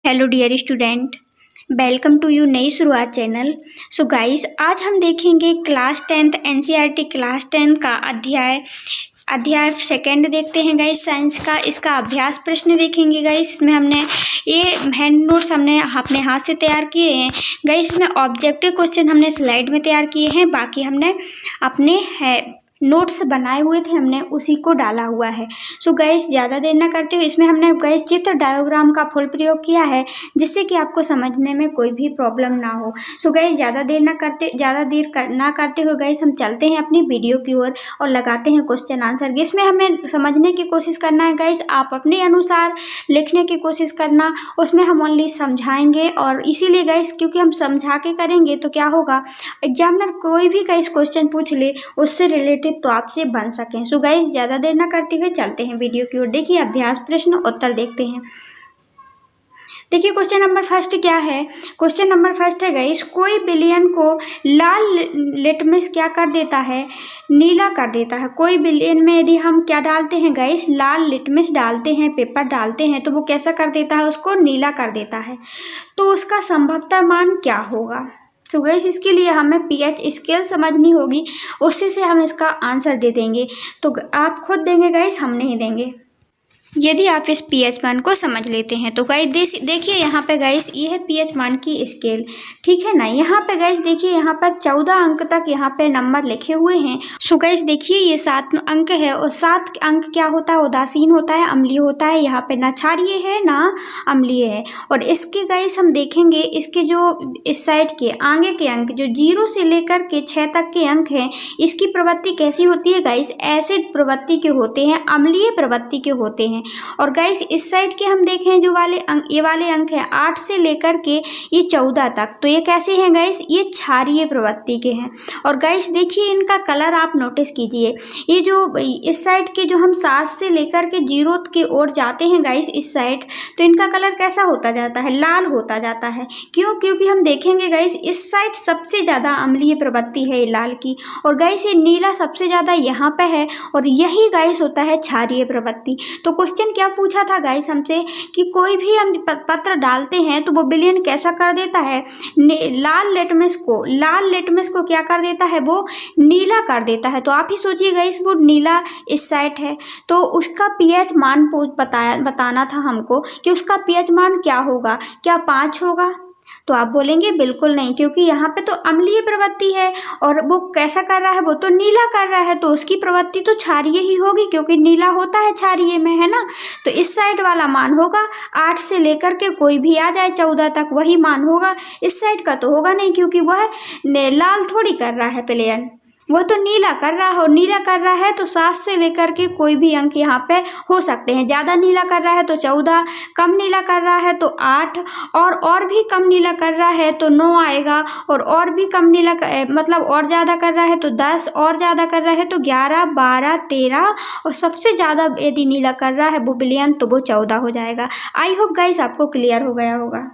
Hello dear student, welcome to you नई शुरुआत channel. So guys, आज हम देखेंगे क्लास 10th एनसीईआरटी क्लास 10 का अध्याय सेकंड देखते हैं गाइस, साइंस का। इसका अभ्यास प्रश्न देखेंगे गाइस। इसमें हमने ये हैंड नोट्स हमने अपने हाथ से तैयार किए हैं गाइस। इसमें ऑब्जेक्टिव क्वेश्चन हमने स्लाइड में तैयार किए हैं, बाकी हमने अपने नोट्स बनाए हुए थे, हमने उसी को डाला हुआ है। सो गाइस, ज़्यादा देर ना करते हुए इसमें हमने गाइस चित्र डायग्राम का फुल प्रयोग किया है, जिससे कि आपको समझने में कोई भी प्रॉब्लम ना हो। सो गाइस, ज़्यादा देर ना करते हुए गाइस हम चलते हैं अपनी वीडियो की ओर और लगाते हैं क्वेश्चन आंसर। इसमें हमें समझने की कोशिश करना है गाइस, आप अपने अनुसार लिखने की कोशिश करना। उसमें हम ओनली समझाएंगे, और इसीलिए गाइस क्योंकि हम समझा के करेंगे तो क्या होगा, एग्जामिनर कोई भी गाइस क्वेश्चन पूछ ले उससे रिलेटेड तो आपसे बन सकें। सो गाइस, ज़्यादा देर ना करते हुए चलते हैं वीडियो की ओर। देखिए अभ्यास प्रश्न उत्तर देखते हैं। देखिए क्वेश्चन नंबर फर्स्ट क्या है। क्वेश्चन नंबर फर्स्ट है गाइस, कोई विलयन को लाल लिटमस क्या कर देता है, नीला कर देता है। कोई विलयन में यदि हम क्या डालते हैं गाइस, लाल लिटमस डालते हैं, पेपर डालते हैं, तो वो कैसा कर देता है, उसको नीला कर देता है। तो उसका संभवतः मान क्या होगा। तो गाइस, इसके लिए हमें पीएच स्केल समझनी होगी, उससे से हम इसका आंसर दे देंगे। तो आप खुद देंगे गाइस, हम नहीं देंगे। यदि आप इस पीएच मान को समझ लेते हैं तो गाइस देखिए यहाँ पे गाइस, ये है पीएच मान की स्केल, ठीक है ना। यहाँ पे गाइस देखिए, यहाँ पर 14 अंक तक यहाँ पे नंबर लिखे हुए हैं। सो गाइस देखिए, ये 7 अंक है, और 7 अंक क्या होता है, उदासीन होता है, अम्लीय होता है। यहाँ पे ना क्षारीय है ना अम्लीय है। और इसके गाइस हम देखेंगे, इसके जो इस साइड के आगे के अंक जो 0 से लेकर के 6 तक के अंक हैं, इसकी प्रवृत्ति कैसी होती है गाइस, एसिड प्रवृत्ति के होते हैं, अम्लीय प्रवृत्ति के होते हैं। और गाइस इस साइड के हम देखें जो वाले अंक, ये वाले अंक हैं 8 से लेकर के ये 14 तक, तो ये कैसे हैं गाइस, ये क्षारीय प्रवृत्ति के हैं। और गाइस देखिए इनका कलर आप नोटिस कीजिए, ये जो इस साइड के जो हम 7 से लेकर के 0 की ओर जाते हैं गाइस इस साइड, तो इनका कलर कैसा होता जाता है, लाल होता जाता है। क्यों, क्योंकि हम देखेंगे गाइस इस साइड सबसे ज़्यादा अम्लीय प्रवृत्ति है लाल की, और गाइस ये नीला सबसे ज़्यादा यहाँ पे है, और यही गाइस होता है क्षारीय प्रवृत्ति। तो क्वेश्चन क्या पूछा था गाइस हमसे कि कोई भी हम पत्र डालते हैं तो वो विलयन कैसा कर देता है, लाल लिटमस को क्या कर देता है, वो नीला कर देता है। तो आप ही सोचिए गाइस, वो नीला इस साइड है, तो उसका पीएच मान बताना था हमको कि उसका पीएच मान क्या होगा, क्या 5 होगा। तो आप बोलेंगे बिल्कुल नहीं, क्योंकि यहाँ पे तो अम्लीय प्रवृत्ति है, और वो कैसा कर रहा है, वो तो नीला कर रहा है, तो उसकी प्रवृत्ति तो क्षारीय ही होगी, क्योंकि नीला होता है क्षारीय में, है ना। तो इस साइड वाला मान होगा, 8 से लेकर के कोई भी आ जाए 14 तक वही मान होगा। इस साइड का तो होगा नहीं, क्योंकि वह लाल थोड़ी कर रहा है प्लेयर, वह तो नीला कर रहा है। और नीला कर रहा है तो 7 से लेकर के कोई भी अंक यहाँ पे हो सकते हैं। ज़्यादा नीला कर रहा है तो 14, कम नीला कर रहा है तो 8, और भी कम नीला कर रहा है तो 9 आएगा, और भी कम नीला मतलब और ज़्यादा कर रहा है तो 10, और ज़्यादा कर रहा है तो 11, 12, 13, और सबसे ज़्यादा यदि नीला कर रहा है वो विलयन, तो वो 14 हो जाएगा। आई होप गाइस आपको क्लियर हो गया होगा।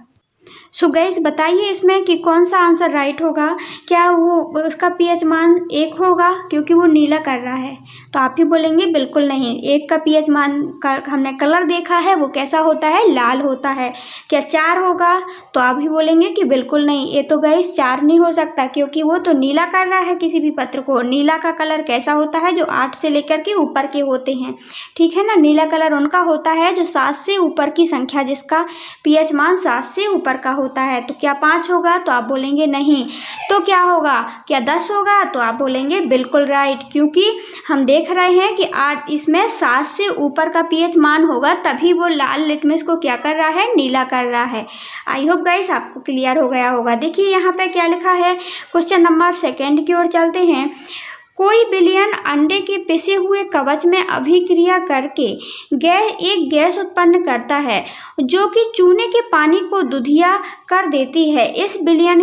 सो गाइस बताइए इसमें कि कौन सा आंसर राइट होगा। क्या वो उसका पीएच मान 1 होगा, क्योंकि वो नीला कर रहा है। तो आप ही बोलेंगे बिल्कुल नहीं, 1 का पीएच मान का हमने कलर देखा है, वो कैसा होता है, लाल होता है। क्या 4 होगा, तो आप ही बोलेंगे कि बिल्कुल नहीं, ये तो गाइस 4 नहीं हो सकता, क्योंकि वो तो नीला कर रहा है किसी भी पत्र को। नीला का कलर कैसा होता है, जो 8 से लेकर के ऊपर के होते हैं, ठीक है ना। नीला कलर उनका होता है जो 7 से ऊपर की संख्या, जिसका पीएच मान 7 से ऊपर का होता है। तो क्या 5 होगा, तो आप बोलेंगे नहीं। तो क्या होगा, क्या 10 होगा, तो आप बोलेंगे बिल्कुल राइट, क्योंकि हम देख रहे हैं कि आज इसमें 7 से ऊपर का पीएच मान होगा, तभी वो लाल लिटमस को क्या कर रहा है, नीला कर रहा है। आई होप गाइस आपको क्लियर हो गया होगा। देखिए यहाँ पे क्या लिखा है, क्वेश्चन नंबर सेकंड की ओर चलते हैं। कोई विलयन अंडे के पिसे हुए कवच में अभिक्रिया करके एक गैस उत्पन्न करता है, जो कि चूने के पानी को दुधिया कर देती है। इस विलयन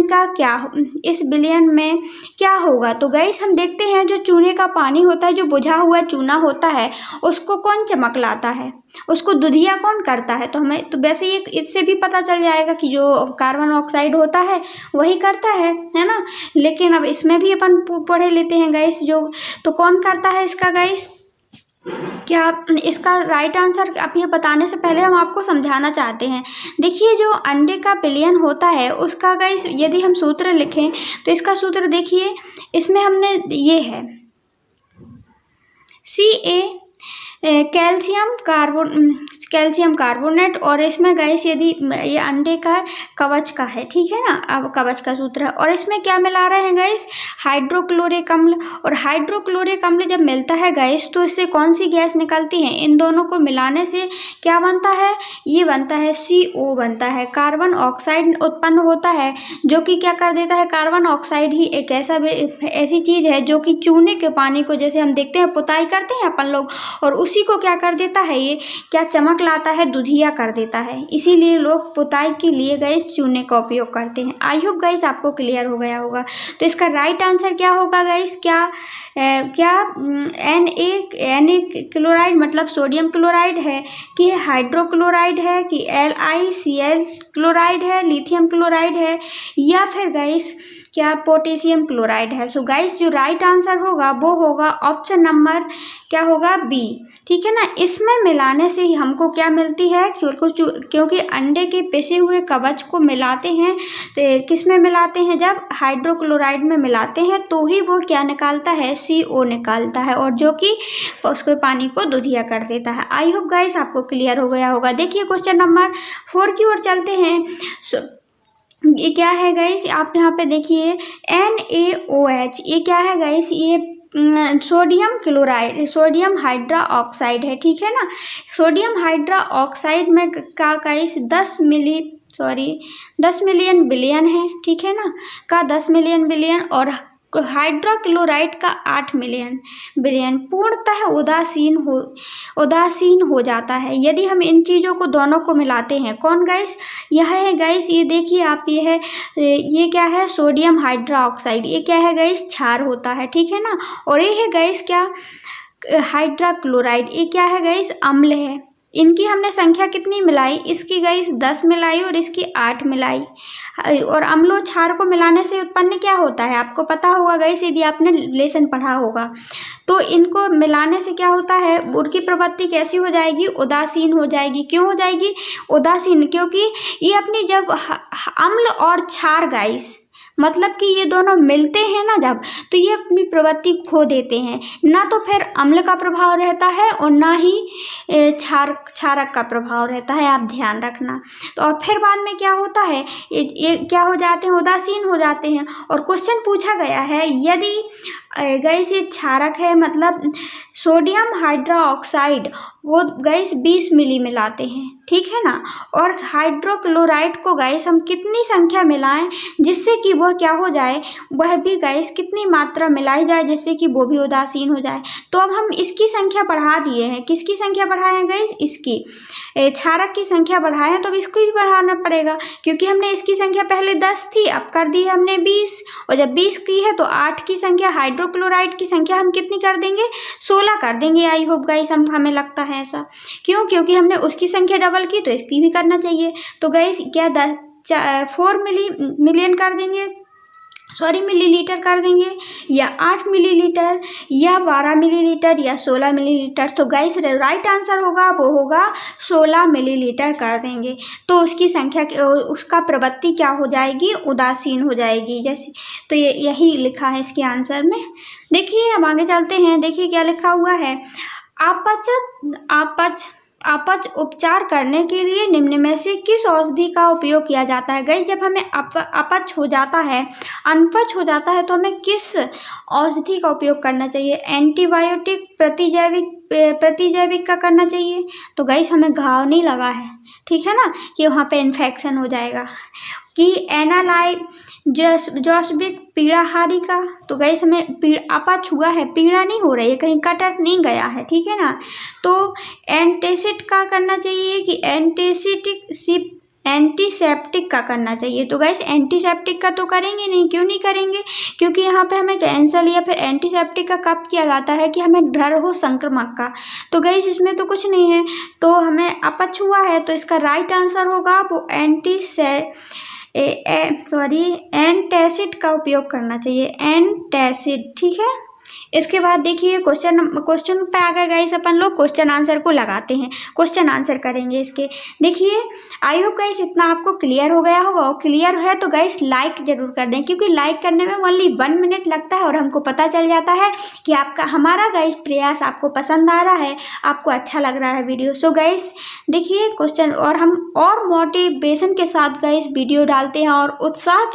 में क्या होगा। तो गाइस हम देखते हैं, जो चूने का पानी होता है, जो बुझा हुआ चूना होता है, उसको कौन चमक लाता है, उसको दुधिया कौन करता है। तो हमें तो वैसे ये इससे भी पता चल जाएगा कि जो कार्बन ऑक्साइड होता है वही करता है ना। लेकिन अब इसमें भी अपन पढ़े लेते हैं गाइस, जो तो कौन करता है इसका गाइस, क्या इसका राइट आंसर आप ये बताने से पहले हम आपको समझाना चाहते हैं। देखिए जो अंडे का विलयन होता है उसका गाइस यदि हम सूत्र लिखें तो इसका सूत्र देखिए, इसमें हमने ये है कैल्शियम कार्बोनेट, और इसमें गाइस यदि ये अंडे का कवच का है, ठीक है ना, अब कवच का सूत्र है, और इसमें क्या मिला रहे हैं गाइस, हाइड्रोक्लोरिक अम्ल। और हाइड्रोक्लोरिक अम्ल जब मिलता है गाइस तो इससे कौन सी गैस निकलती है, इन दोनों को मिलाने से क्या बनता है, ये बनता है CO बनता है, कार्बन ऑक्साइड उत्पन्न होता है, जो कि क्या कर देता है, कार्बन ऑक्साइड ही एक ऐसी चीज़ है जो कि चूने के पानी को, जैसे हम देखते हैं पुताई करते हैं अपन लोग, और उसी को क्या कर देता है, ये क्या चमक लाता है, दुधिया कर देता है। इसीलिए लोग पुताई के लिए गाइस चूने का उपयोग करते हैं। आई होप गाइस आपको क्लियर हो गया होगा। तो इसका राइट आंसर क्या होगा गाइस, क्या Na क्लोराइड मतलब सोडियम क्लोराइड है, कि हाइड्रोक्लोराइड है, कि LiCl क्लोराइड है, लिथियम क्लोराइड है, या फिर गाइस क्या पोटेशियम क्लोराइड है। सो गाइस जो राइट आंसर होगा वो होगा ऑप्शन नंबर क्या होगा, B, ठीक है ना। इसमें मिलाने से ही हमको क्या मिलती है, क्योंकि अंडे के पिसे हुए कवच को मिलाते हैं, तो किस में मिलाते हैं, जब हाइड्रोक्लोराइड में मिलाते हैं तो ही वो क्या निकालता है, CO निकालता है, और जो कि उसके पानी को दुधिया कर देता है। आई होप गाइस आपको क्लियर हो गया होगा। देखिए क्वेश्चन नंबर 4 की ओर चलते हैं। ये क्या है गाइस, आप यहाँ पे देखिए NaOH, ये क्या है गाइस, ये sodium chloride, sodium hydra oxide है, ठीक है ना। सोडियम हाइड्रा ऑक्साइड में का गाइस 10 मिलियन बिलियन है, ठीक है ना, का 10 मिलियन बिलियन, और हाइड्रोक्लोराइड का 8 मिलियन बिलियन पूर्णतः उदासीन हो जाता है यदि हम इन चीज़ों को दोनों को मिलाते हैं। कौन गाइस, यह है गाइस, ये देखिए आप, ये क्या है, सोडियम हाइड्रा ऑक्साइड, ये क्या है गाइस, क्षार होता है, ठीक है ना। और ये है गाइस क्या, हाइड्रोक्लोराइड, ये क्या है गाइस, अम्ल है। इनकी हमने संख्या कितनी मिलाई, इसकी गाइस 10 मिलाई और इसकी 8 मिलाई, और अम्लों क्षार को मिलाने से उत्पन्न क्या होता है, आपको पता होगा गाइस, यदि आपने लेसन पढ़ा होगा। तो इनको मिलाने से क्या होता है, उनकी प्रवृत्ति कैसी हो जाएगी, उदासीन हो जाएगी। क्यों हो जाएगी उदासीन, क्योंकि ये अपनी जब अम्ल और क्षार गाइस मतलब कि ये दोनों मिलते हैं ना जब, तो ये अपनी प्रवृत्ति खो देते हैं, ना तो फिर अम्ल का प्रभाव रहता है और ना ही क्षारक का प्रभाव रहता है, आप ध्यान रखना। तो और फिर बाद में क्या होता है, ये क्या हो जाते हैं, उदासीन हो जाते हैं। और क्वेश्चन पूछा गया है, यदि गैस ये क्षारक है, मतलब सोडियम हाइड्रा ऑक्साइड वो गैस 20 मिली मिलाते हैं, ठीक है ना, और हाइड्रोक्लोराइड को गैस हम कितनी संख्या मिलाएं जिससे कि वह क्या हो जाए, वह भी गैस कितनी मात्रा मिलाई जाए जिससे कि वो भी उदासीन हो जाए। तो अब हम इसकी संख्या बढ़ा दिए हैं, किसकी संख्या बढ़ाए हैं गैस, इसकी क्षारक की संख्या बढ़ाए हैं, तो अब इसको भी बढ़ाना पड़ेगा, क्योंकि हमने इसकी संख्या पहले 10 थी, अब कर दी हमने 20, और जब 20 की है तो 8 की संख्या, हाइड्रोक्लोराइड की संख्या हम कितनी कर देंगे, 16 कर देंगे। आई होप गाइस हमें लगता है ऐसा, क्यों, क्योंकि हमने उसकी संख्या डबल की तो इसकी भी करना चाहिए। तो गाइस क्या 4 मिलियन कर देंगे, मिलीलीटर कर देंगे, या 8 मिलीलीटर, या 12 मिलीलीटर, या 16 मिलीलीटर। तो गाइस राइट आंसर होगा वो होगा 16 मिलीलीटर कर देंगे, तो उसकी संख्या, उसका प्रवृत्ति क्या हो जाएगी, उदासीन हो जाएगी। जैसे तो ये यही लिखा है इसके आंसर में। देखिए अब आगे चलते हैं, देखिए क्या लिखा हुआ है, अपच उपचार करने के लिए निम्न में से किस औषधि का उपयोग किया जाता है। गाइस जब हमें अपच हो जाता है, अनपच हो जाता है, तो हमें किस औषधि का उपयोग करना चाहिए, एंटीबायोटिक, प्रतिजैविक का करना चाहिए। तो गाइस हमें घाव नहीं लगा है, ठीक है ना, कि वहाँ पे इन्फेक्शन हो जाएगा, कि एनालाई जॉस्बिक पीड़ाहारी का। तो गाइस हमें अपच हुआ है, पीड़ा नहीं हो रही है, कहीं कट नहीं गया है, ठीक है ना। तो एंटीसिड का करना चाहिए कि एंटीसेप्टिक का करना चाहिए। तो गाइस एंटीसेप्टिक का तो करेंगे नहीं, क्यों नहीं करेंगे, क्योंकि यहाँ पे हमें कैंसर या फिर एंटीसेप्टिक का कब किया जाता है कि हमें डर हो संक्रमण का। तो गाइस इसमें तो कुछ नहीं है, तो हमें अपच हुआ है, तो इसका राइट आंसर होगा वो एंटासिड का उपयोग करना चाहिए, एंटासिड, ठीक है, इसके बाद देखिए क्वेश्चन पे आ गए गाइस, अपन लोग क्वेश्चन आंसर को लगाते हैं, क्वेश्चन आंसर करेंगे इसके। देखिए आई होप गाइस इतना आपको क्लियर हो गया होगा, और क्लियर है तो गाइस लाइक जरूर कर दें, क्योंकि लाइक करने में ओनली 1 मिनट लगता है और हमको पता चल जाता है कि आपका हमारा गाइस प्रयास आपको पसंद आ रहा है, आपको अच्छा लग रहा है वीडियो। सो गाइस देखिए क्वेश्चन, और हम और मोटिवेशन के साथ गाइस वीडियो डालते हैं और उत्साह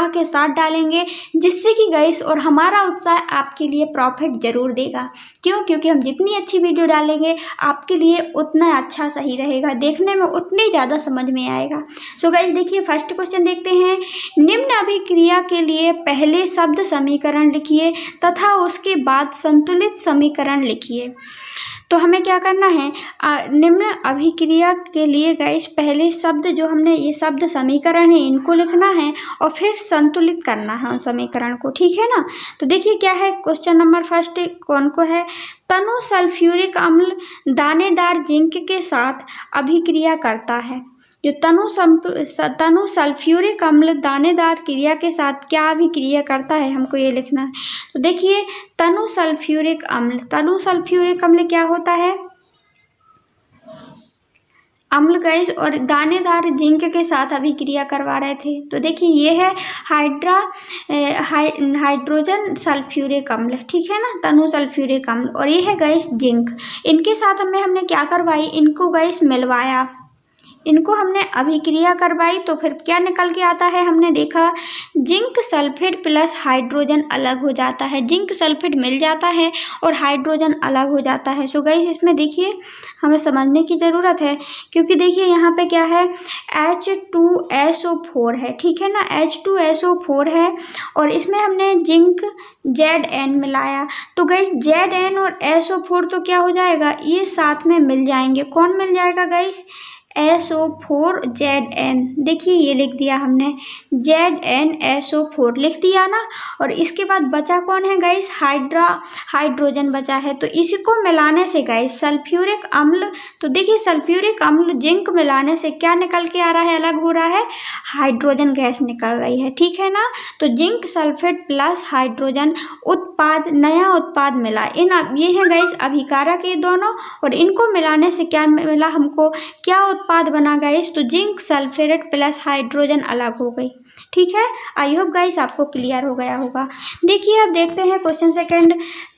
के साथ डालेंगे, जिससे कि गाइस और हमारा उत्साह आपके लिए प्रॉफिट जरूर देगा। क्यों? क्योंकि हम जितनी अच्छी वीडियो डालेंगे आपके लिए उतना अच्छा सही रहेगा, देखने में उतनी ज़्यादा समझ में आएगा। सो गाइस देखिए फर्स्ट क्वेश्चन देखते हैं। निम्न अभिक्रिया के लिए पहले शब्द समीकरण लिखिए तथा उसके बाद संतुलित समीकरण लिखिए। तो हमें क्या करना है, निम्न अभिक्रिया के लिए गाइस पहले शब्द जो हमने ये शब्द समीकरण है इनको लिखना है और फिर संतुलित करना है उन समीकरण को, ठीक है ना। तो देखिए क्या है क्वेश्चन नंबर फर्स्ट, कौन को है, तनु सल्फ्यूरिक अम्ल दानेदार जिंक के साथ अभिक्रिया करता है। जो तनु सल्फ्यूरिक अम्ल दानेदार क्रिया के साथ क्या अभिक्रिया करता है, हमको ये लिखना है। तो देखिए तनु सल्फ्यूरिक अम्ल क्या होता है, अम्ल गाइस, और दानेदार जिंक के साथ अभिक्रिया करवा रहे थे। तो देखिए ये है हाइड्रोजन सल्फ्यूरिक अम्ल, ठीक है ना, तनु सल्फ्यूरिक अम्ल, और ये है गाइस जिंक। इनके साथ हमने क्या करवाई, इनको गाइस मिलवाया, इनको हमने अभिक्रिया करवाई, तो फिर क्या निकल के आता है, हमने देखा जिंक सल्फेट प्लस हाइड्रोजन अलग हो जाता है, जिंक सल्फेट मिल जाता है और हाइड्रोजन अलग हो जाता है। सो गाइस इसमें देखिए हमें समझने की ज़रूरत है, क्योंकि देखिए यहाँ पे क्या है H2SO4 है, ठीक है ना, H2SO4 है, और इसमें हमने जिंक Zn मिलाया। तो गाइस Zn और SO4 तो क्या हो जाएगा, ये साथ में मिल जाएंगे। कौन मिल जाएगा गाइस, SO4Zn। देखिए ये लिख दिया हमने ZnSO4 लिख दिया ना, और इसके बाद बचा कौन है गाइस, हाइड्रोजन बचा है। तो इसी को मिलाने से गाइस सल्फ्यूरिक अम्ल, तो देखिए सल्फ्यूरिक अम्ल जिंक मिलाने से क्या निकल के आ रहा है, अलग हो रहा है, हाइड्रोजन गैस निकल रही है, ठीक है ना। तो जिंक सल्फेट प्लस हाइड्रोजन नया उत्पाद मिला। ये है गाइस अभिकारक ये दोनों, और इनको मिलाने से क्या मिला हमको, क्या उत्पाद बना गाइस, तो जिंक सल्फेट प्लस हाइड्रोजन अलग हो गई, ठीक है। आई होप गाइस आपको क्लियर हो गया होगा। देखिए अब देखते हैं क्वेश्चन सेकंड,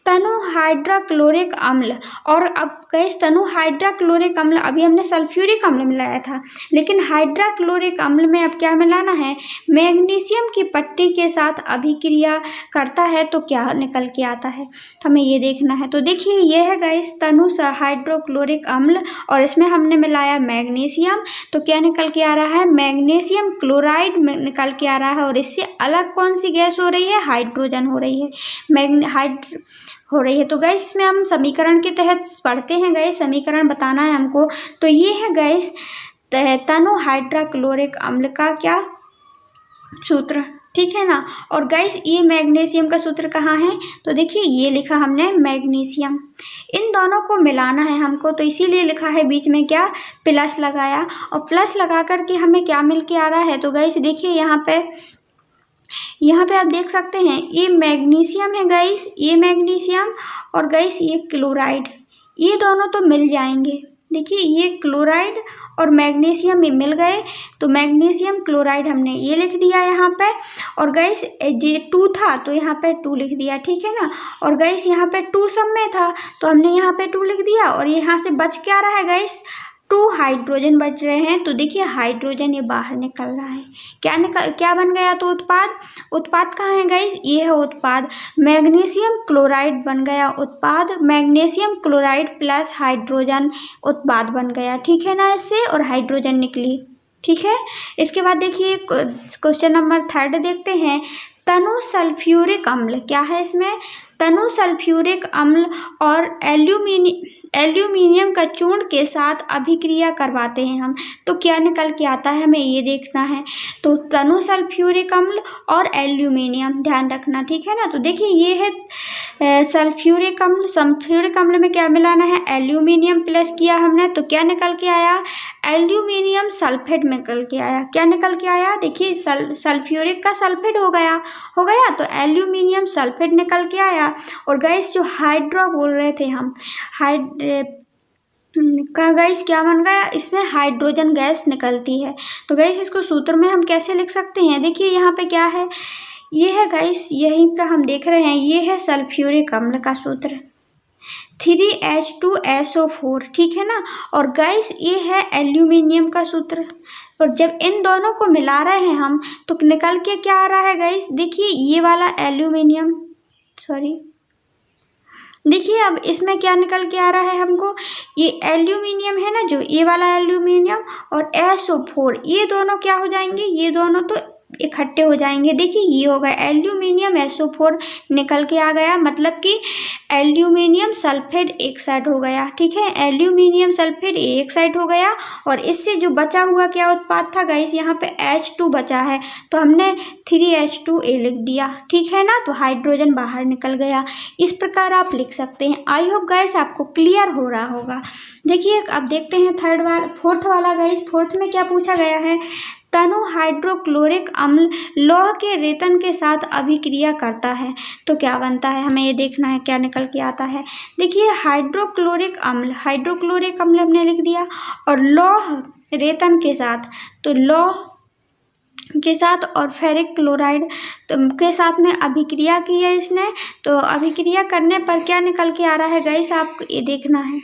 तनु हाइड्रोक्लोरिक अम्ल, और अब गाइस तनु हाइड्रोक्लोरिक अम्ल, अभी हमने सल्फ्यूरिक अम्ल मिलाया था, लेकिन हाइड्रोक्लोरिक अम्ल में अब क्या मिलाना है, मैग्नीशियम की पट्टी के साथ अभिक्रिया करता है, तो क्या निकल के आता है, तो हमें ये देखना है। तो देखिए ये है गाइस तनु हाइड्रोक्लोरिक अम्ल, और इसमें हमने मिलाया मैग्नीशियम, तो क्या निकल के आ रहा है, मैग्नीशियम क्लोराइड निकल के आ रहा है, और इससे अलग कौन सी गैस हो रही है, हाइड्रोजन हो रही है, तो गाइस इसमें हम समीकरण के तहत पढ़ते हैं गाइस, समीकरण बताना है हमको। तो ये है गाइस तनु हाइड्रोक्लोरिक अम्ल का क्या सूत्र, ठीक है ना। और गाइस ये मैग्नीशियम का सूत्र कहाँ है, तो देखिए ये लिखा हमने मैग्नीशियम, इन दोनों को मिलाना है हमको, तो इसीलिए लिखा है बीच में क्या, प्लस लगाया, और प्लस लगा करके हमें क्या मिल के आ रहा है, तो गाइस देखिए यहाँ पे आप देख सकते हैं ये मैग्नीशियम है गाइस, ये मैग्नीशियम, और गाइस ये क्लोराइड, ये दोनों तो मिल जाएंगे। देखिए ये क्लोराइड और मैग्नीशियम में मिल गए, तो मैग्नीशियम क्लोराइड हमने ये लिख दिया यहाँ पे, और गाइस ये 2 था तो यहाँ पे 2 लिख दिया, ठीक है ना। और गाइस यहाँ पे 2 सब में था तो हमने यहाँ पे 2 लिख दिया, और यहाँ से बच क्या रहा है गाइस, 2 हाइड्रोजन बच रहे हैं। तो देखिए हाइड्रोजन ये बाहर निकल रहा है, क्या बन गया, तो उत्पाद कहाँ है गाइस, ये है उत्पाद, मैग्नीशियम क्लोराइड बन गया उत्पाद, मैग्नीशियम क्लोराइड प्लस हाइड्रोजन उत्पाद बन गया, ठीक है ना, इससे और हाइड्रोजन निकली, ठीक है। इसके बाद देखिए क्वेश्चन नंबर 3 देखते हैं, तनु सल्फ्यूरिक अम्ल क्या है, इसमें तनु सल्फ्यूरिक अम्ल और एल्यूमिनियम का चूर्ण के साथ अभिक्रिया करवाते हैं हम, तो क्या निकल के आता है हमें ये देखना है। तो तनु सल्फ्यूरिक अम्ल और एल्यूमिनियम ध्यान रखना, ठीक है ना। तो देखिए ये है सल्फ्यूरिक अम्ल। सल्फ्यूरिक अम्ल में क्या मिलाना है, एल्यूमिनियम प्लस किया हमने, तो क्या निकल के आया, एल्यूमिनियम सल्फेट निकल के आया। क्या निकल के आया, देखिए सल्फ्यूरिक का सल्फेट हो गया तो एल्यूमिनियम सल्फेट निकल के आया। और गैस जो हाइड्रो बोल रहे थे हम, का गैस क्या बन गया, इसमें हाइड्रोजन गैस निकलती है। तो गैस इसको सूत्र में हम कैसे लिख सकते हैं, देखिए यहाँ पे क्या है, ये है गैस, यही का हम देख रहे हैं, ये है सल्फ्यूरिक अम्ल का सूत्र 3H2SO4, ठीक है ना। और गैस ये है एल्यूमिनियम का सूत्र। और जब इन दोनों को मिला रहे हैं हम तो निकल के क्या आ रहा है गैस, देखिए ये वाला एल्यूमिनियम, देखिए अब इसमें क्या निकल के आ रहा है हमको, ये एल्यूमिनियम है ना, जो ये वाला एल्यूमिनियम और SO4, ये दोनों क्या हो जाएंगे, ये दोनों तो इकट्ठे हो जाएंगे। देखिए ये हो गया एल्यूमिनियम SO4 निकल के आ गया, मतलब कि एल्यूमिनियम सल्फेट एक साइड हो गया, ठीक है, एल्यूमिनियम सल्फेट एक साइड हो गया। और इससे जो बचा हुआ क्या उत्पाद था गाइस, यहाँ पे H2 बचा है, तो हमने 3H2A लिख दिया, ठीक है ना। तो हाइड्रोजन बाहर निकल गया। इस प्रकार आप लिख सकते हैं। आई होप गाइस आपको क्लियर हो रहा होगा। देखिए अब देखते हैं फोर्थ वाला गाइस। फोर्थ में क्या पूछा गया है, तनु हाइड्रोक्लोरिक अम्ल लौह के रेतन के साथ अभिक्रिया करता है, तो क्या बनता है, हमें ये देखना है क्या निकल के आता है। देखिए हाइड्रोक्लोरिक अम्ल हमने लिख दिया, और लौह रेतन के साथ, तो लौह के साथ और फेरिक क्लोराइड के साथ में अभिक्रिया की है इसने। तो अभिक्रिया करने पर क्या निकल के आ रहा है गाइस, आपको ये देखना है।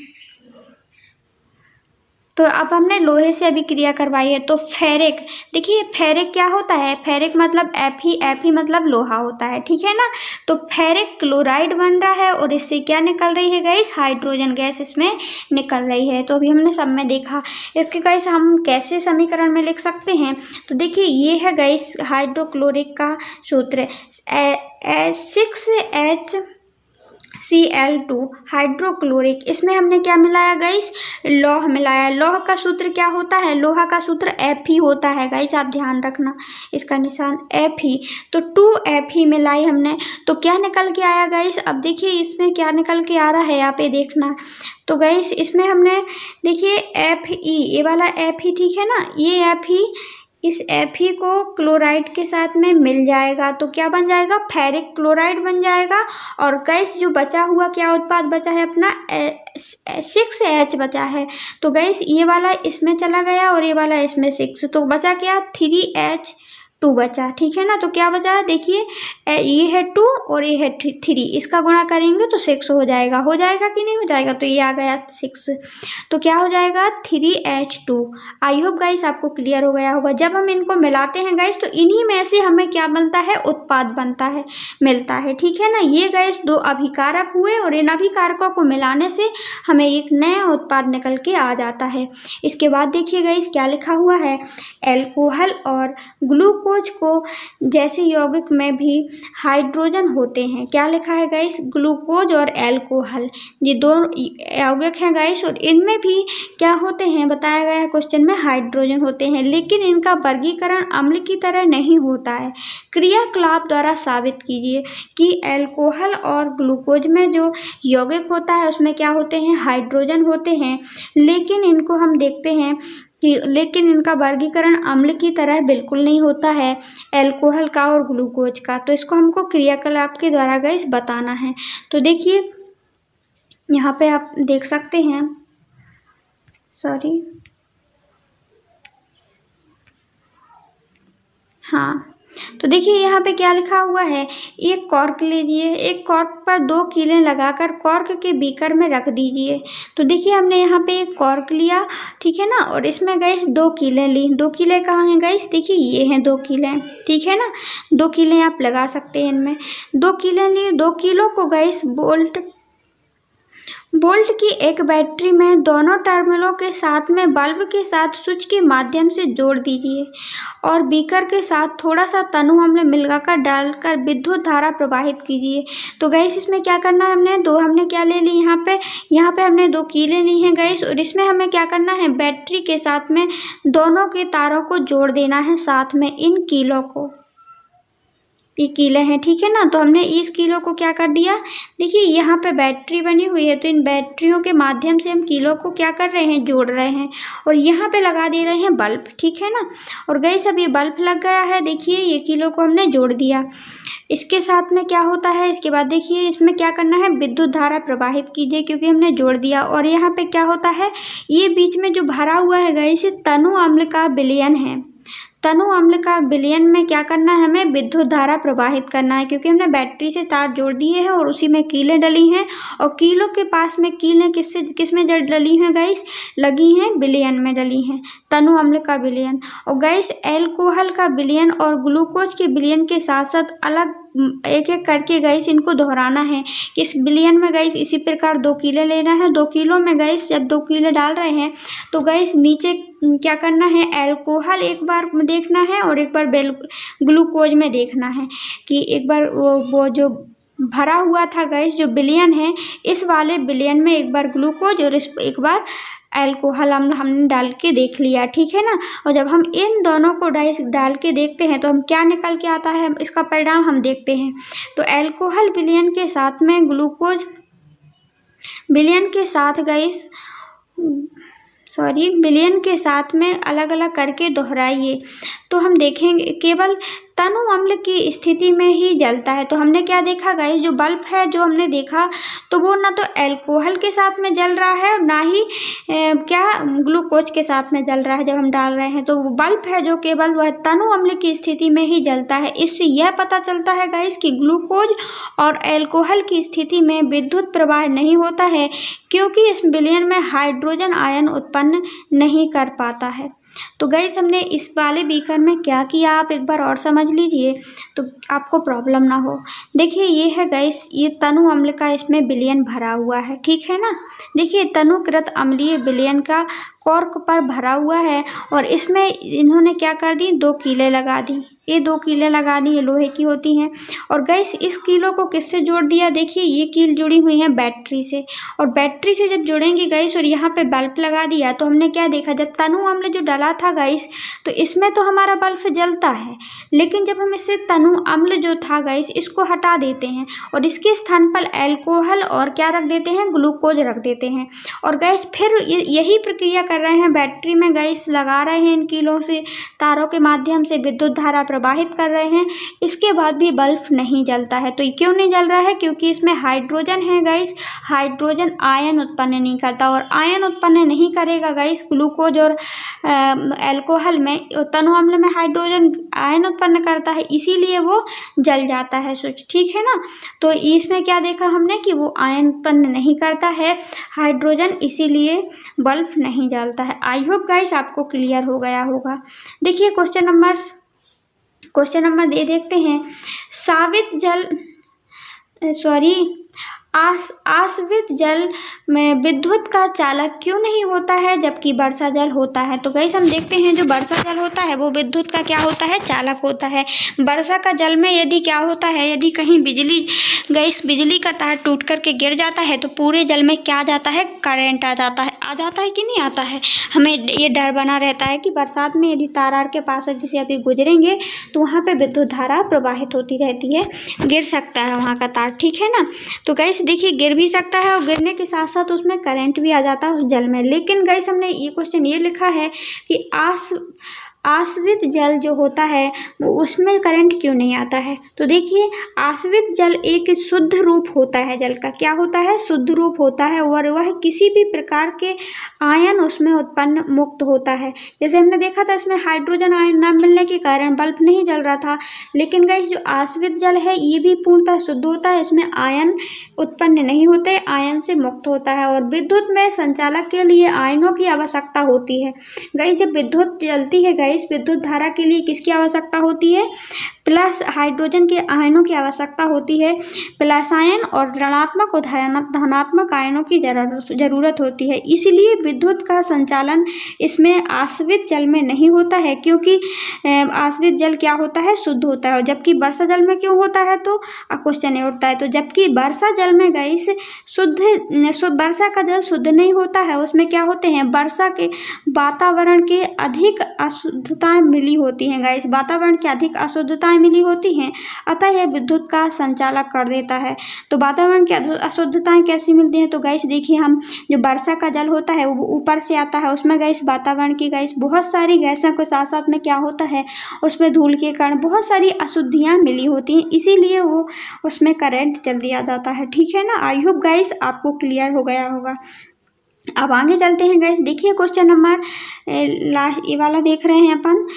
तो अब हमने लोहे से अभिक्रिया करवाई है, तो फेरिक, देखिए फेरिक क्या होता है, फेरिक मतलब Fe मतलब लोहा होता है, ठीक है ना। तो फेरिक क्लोराइड बन रहा है और इससे क्या निकल रही है गाइस, हाइड्रोजन गैस इसमें निकल रही है। तो अभी हमने सब में देखा। इसके गाइस हम कैसे समीकरण में लिख सकते हैं, तो देखिए ये है गाइस हाइड्रोक्लोरिक का सूत्र 6HCl2 हाइड्रोक्लोरिक। इसमें हमने क्या मिलाया गाइस, लौह मिलाया। लौह का सूत्र क्या होता है, लोहा का सूत्र Fe होता है गाइस, आप ध्यान रखना इसका निशान Fe। तो 2Fe मिलाई हमने, तो क्या निकल के आया गाइस, अब देखिए इसमें क्या निकल के आ रहा है, आप ये देखना। तो गाइस इसमें हमने देखिए Fe, ये वाला Fe, ठीक है ना, ये Fe इस Fe को क्लोराइड के साथ में मिल जाएगा, तो क्या बन जाएगा, फेरिक क्लोराइड बन जाएगा। और गैस जो बचा हुआ क्या उत्पाद बचा है अपना, 6H बचा है। तो गैस ये वाला इसमें चला गया और ये वाला इसमें 6, तो बचा क्या, 3H2 बचा, ठीक है ना। तो क्या बचा, देखिए ये है 2 और ये है 3, इसका गुणा करेंगे तो 6 हो जाएगा कि नहीं हो जाएगा, तो ये आ गया 6, तो क्या हो जाएगा 3H2। आई होप गाइस आपको क्लियर हो गया होगा। जब हम इनको मिलाते हैं गाइस तो इन्हीं में से हमें क्या बनता है, उत्पाद बनता है, मिलता है, ठीक है ना। ये गाइस 2 अभिकारक हुए और इन अभिकारकों को मिलाने से हमें एक नया उत्पाद निकल के आ जाता है। इसके बाद देखिए गाइस क्या लिखा हुआ है, एल्कोहल और ग्लूकोज को जैसे यौगिक में भी हाइड्रोजन होते हैं। क्या लिखा है गाइस, ग्लूकोज और एल्कोहल, ये 2 यौगिक हैं गाइस, और इनमें भी क्या होते हैं, बताया गया है क्वेश्चन में, हाइड्रोजन होते हैं। लेकिन इनका वर्गीकरण अम्ल की तरह नहीं होता है। क्रियाकलाप द्वारा साबित कीजिए कि एल्कोहल और ग्लूकोज में जो यौगिक होता है उसमें क्या होते हैं, हाइड्रोजन होते हैं। लेकिन इनको हम देखते हैं लेकिन इनका वर्गीकरण अम्ल की तरह बिल्कुल नहीं होता है, एल्कोहल का और ग्लूकोज का। तो इसको हमको क्रियाकलाप के द्वारा गाइस बताना है। तो देखिए यहाँ पे आप देख सकते हैं, हाँ, तो देखिए यहाँ पे क्या लिखा हुआ है, एक कॉर्क लीजिए, एक कॉर्क पर 2 कीलें लगाकर कॉर्क के बीकर में रख दीजिए। तो देखिए हमने यहाँ पे एक कॉर्क लिया, ठीक है ना, और इसमें गए 2 कीलें ली। 2 कीलें कहाँ हैं गाइस, देखिए ये हैं 2 कीलें, ठीक है ना, 2 कीलें आप लगा सकते हैं इनमें। 2 कीलें लिए, 2 कीलों को गाइस बोल्ट की एक बैटरी में दोनों टर्मिनलों के साथ में बल्ब के साथ स्विच के माध्यम से जोड़ दीजिए और बीकर के साथ थोड़ा सा तनु अम्ल मिलाकर डालकर विद्युत धारा प्रवाहित कीजिए। तो गैस इसमें क्या करना है, हमने क्या ले ली यहाँ पे हमने 2 कीलें ली हैं गैस, और इसमें हमें क्या करना है, बैटरी के साथ में दोनों के तारों को जोड़ देना है साथ में इन कीलों को। ये कीले हैं, ठीक है ना। तो हमने इस कीलों को क्या कर दिया, देखिए यहाँ पे बैटरी बनी हुई है, तो इन बैटरियों के माध्यम से हम कीलों को क्या कर रहे हैं, जोड़ रहे हैं, और यहाँ पे लगा दे रहे हैं बल्ब, ठीक है ना। और गैस अब ये बल्ब लग गया है, देखिए ये कीलों को हमने जोड़ दिया। इसके साथ में क्या होता है, इसके बाद देखिए इसमें क्या करना है, विद्युत धारा प्रवाहित कीजिए क्योंकि हमने जोड़ दिया। और यहाँ पे क्या होता है, ये बीच में जो भरा हुआ है गैस, तनु अम्ल का विलयन है। तनु अम्ल का विलयन में क्या करना है, हमें विद्युत धारा प्रवाहित करना है क्योंकि हमने बैटरी से तार जोड़ दिए हैं और उसी में कीलें डली हैं, और कीलों के पास में कीलें किस में जड़ डली हैं गैस, लगी हैं विलयन में डली हैं, तनु अम्ल का विलयन। और गैस एल्कोहल का विलयन और ग्लूकोज के विलयन के साथ साथ अलग एक एक करके गैस इनको दोहराना है। इस विलयन में गैस इसी प्रकार 2 कीले लेना है। 2 कीलों में गैस जब 2 कीले डाल रहे हैं तो गैस नीचे क्या करना है, एल्कोहल एक बार देखना है और एक बार ग्लूकोज में देखना है कि एक बार वो जो भरा हुआ था गैस जो विलयन है, इस वाले विलयन में एक बार ग्लूकोज और इस एक बार एल्कोहल हमने डाल के देख लिया, ठीक है ना। और जब हम इन दोनों को डाल के देखते हैं तो हम क्या निकल के आता है, इसका परिणाम हम देखते हैं। तो एल्कोहल विलयन के साथ में ग्लूकोज विलयन के साथ गैस विलयन के साथ में अलग अलग करके दोहराइए तो हम देखेंगे केवल तनु अम्ल की स्थिति में ही जलता है। तो हमने क्या देखा गाइस, जो बल्ब है जो हमने देखा तो वो ना तो एल्कोहल के साथ में जल रहा है और ना ही ग्लूकोज के साथ में जल रहा है जब हम डाल रहे हैं। तो वो बल्ब है जो केवल वह तनु अम्ल की स्थिति में ही जलता है। इससे यह पता चलता है गाइस कि ग्लूकोज और एल्कोहल की स्थिति में विद्युत प्रवाह नहीं होता है क्योंकि इस विलयन में हाइड्रोजन आयन उत्पन्न नहीं कर पाता है। तो गैस हमने इस वाले बीकर में क्या किया, आप एक बार और समझ लीजिए तो आपको प्रॉब्लम ना हो। देखिए ये है गैस, ये तनु अम्ल का इसमें विलयन भरा हुआ है, ठीक है ना। देखिए तनुकृत अम्लीय विलयन का कॉर्क पर भरा हुआ है और इसमें इन्होंने क्या कर दी, 2 कीलें लगा दी। ये 2 कीलें लगा दी, ये लोहे की होती हैं। और गैस इस कीलों को किससे जोड़ दिया, देखिए ये कील जुड़ी हुई हैं बैटरी से, और बैटरी से जब जोड़ेंगे गैस और यहाँ पे बल्ब लगा दिया तो हमने क्या देखा, जब तनु अम्ल जो डला था गैस तो इसमें तो हमारा बल्ब जलता है, लेकिन जब हम इससे तनु अम्ल जो था गैस इसको हटा देते हैं और इसके स्थान पर एल्कोहल और क्या रख देते हैं, ग्लूकोज रख देते हैं। और गैस फिर यही प्रक्रिया कर रहे हैं, बैटरी में गैस लगा रहे हैं, इन कीलों से तारों के माध्यम से विद्युत धारा प्रवाहित कर रहे हैं, इसके बाद भी बल्ब नहीं जलता है। तो ये क्यों नहीं जल रहा है, क्योंकि इसमें हाइड्रोजन है गैस, हाइड्रोजन आयन उत्पन्न नहीं करता, और आयन उत्पन्न नहीं करेगा गैस ग्लूकोज और एल्कोहल में, तनु अम्ल में हाइड्रोजन आयन उत्पन्न करता है, इसीलिए वो जल जाता है स्विच, ठीक है ना। तो इसमें क्या देखा हमने कि वो आयन उत्पन्न नहीं करता है हाइड्रोजन, इसीलिए बल्ब नहीं जलता है। आई होप गाइस आपको क्लियर हो गया होगा। देखिए क्वेश्चन नंबर देखते हैं। आसवित जल में विद्युत का चालक क्यों नहीं होता है जबकि वर्षा जल होता है। तो गैस हम देखते हैं जो वर्षा जल होता है वो विद्युत का क्या होता है, चालक होता है। वर्षा का जल में यदि क्या होता है, यदि कहीं बिजली का तार टूट करके गिर जाता है तो पूरे जल में क्या जाता है, करंट आ जाता है कि नहीं आता है। हमें ये डर बना रहता है कि बरसात में यदि तार के पास जैसे अभी गुजरेंगे तो वहाँ पे विद्युत धारा प्रवाहित होती रहती है, गिर सकता है वहाँ का तार, ठीक है ना। तो गैस देखिए गिर भी सकता है और गिरने के साथ साथ उसमें करंट भी आ जाता है उस जल में। लेकिन गैस हमने ये क्वेश्चन ये लिखा है कि आसवित जल जो होता है उसमें करंट क्यों नहीं आता है। तो देखिए आसवित जल एक शुद्ध रूप होता है, जल का क्या होता है, शुद्ध रूप होता है, और वह किसी भी प्रकार के आयन उसमें उत्पन्न मुक्त होता है। जैसे हमने देखा था इसमें हाइड्रोजन आयन न मिलने के कारण बल्ब नहीं जल रहा था, लेकिन गाइस जो आसवित जल है ये भी पूर्णतः शुद्ध होता है, इसमें आयन उत्पन्न नहीं होते, आयन से मुक्त होता है। और विद्युत में संचालक के लिए आयनों की आवश्यकता होती है। गाइस जब विद्युत जलती है गाइस गाइस विद्युत धारा के लिए किसकी आवश्यकता होती है? प्लस हाइड्रोजन के आयनों की आवश्यकता होती है, प्लस आयन और ऋणात्मक और धनात्मक आयनों की जरूरत होती है। इसलिए विद्युत का संचालन इसमें आश्रित जल में नहीं होता है, क्योंकि आश्रित जल क्या होता है? शुद्ध होता है। जबकि वर्षा जल में क्यों होता है? तो क्वेश्चन ये उठता है। तो जबकि वर्षा जल में गाइस वर्षा का जल शुद्ध नहीं होता है, उसमें क्या होते हैं? वर्षा के वातावरण के अधिक अशुद्धताएं मिली होती हैं गाइस, वातावरण की अधिक अशुद्धताएं मिली होती हैं, अतः यह विद्युत का संचालक कर देता है। तो वातावरण की अशुद्धताएं कैसी मिलती हैं? तो गाइस देखिए, हम जो वर्षा का जल होता है वो ऊपर से आता है, उसमें गाइस वातावरण की गाइस बहुत सारी गैसों के साथ साथ में क्या होता है? उसमें धूल के कारण बहुत सारी अशुद्धियां मिली होती हैं, इसीलिए वो उसमें करंट जल्दी आ जाता है। ठीक है ना? आई होप गाइस आपको क्लियर हो गया होगा। अब आगे चलते हैं गाइस। देखिए क्वेश्चन नंबर लास्ट ये वाला देख रहे हैं अपन।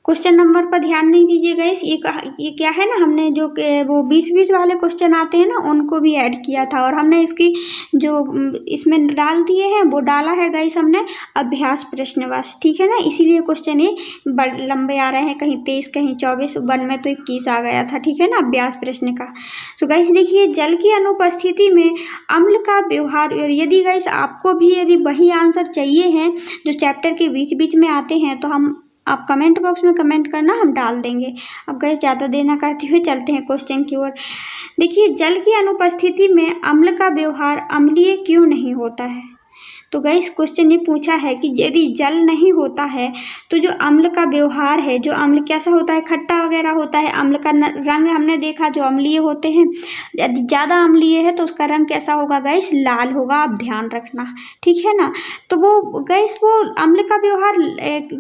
क्वेश्चन नंबर पर ध्यान नहीं दीजिए गाइस, ये क्या है ना, हमने जो वो 20-20 वाले क्वेश्चन आते हैं ना, उनको भी ऐड किया था और हमने इसकी जो इसमें डाल दिए हैं वो डाला है गाइस हमने अभ्यास प्रश्न बस। ठीक है ना? इसीलिए क्वेश्चन ये बड़े लंबे आ रहे हैं, कहीं 23 कहीं 24, वन में तो 21 आ गया था। ठीक है ना? अभ्यास प्रश्न का। तो गाइस देखिए, जल की अनुपस्थिति में अम्ल का व्यवहार, यदि गाइस आपको भी यदि वही आंसर चाहिए हैं जो चैप्टर के बीच बीच में आते हैं तो आप कमेंट बॉक्स में कमेंट करना, हम डाल देंगे। अब गाइस ज़्यादा देर न करते हुए चलते हैं क्वेश्चन की ओर। देखिए, जल की अनुपस्थिति में अम्ल का व्यवहार अम्लीय क्यों नहीं होता है? तो गाइस क्वेश्चन ये पूछा है कि यदि जल नहीं होता है तो जो अम्ल का व्यवहार है, जो अम्ल कैसा होता है? खट्टा वगैरह होता है। अम्ल का रंग हमने देखा जो अम्लीय होते हैं, यदि ज़्यादा अम्लीय है तो उसका रंग कैसा होगा गाइस? लाल होगा। आप ध्यान रखना। ठीक है ना? तो वो गाइस वो अम्ल का व्यवहार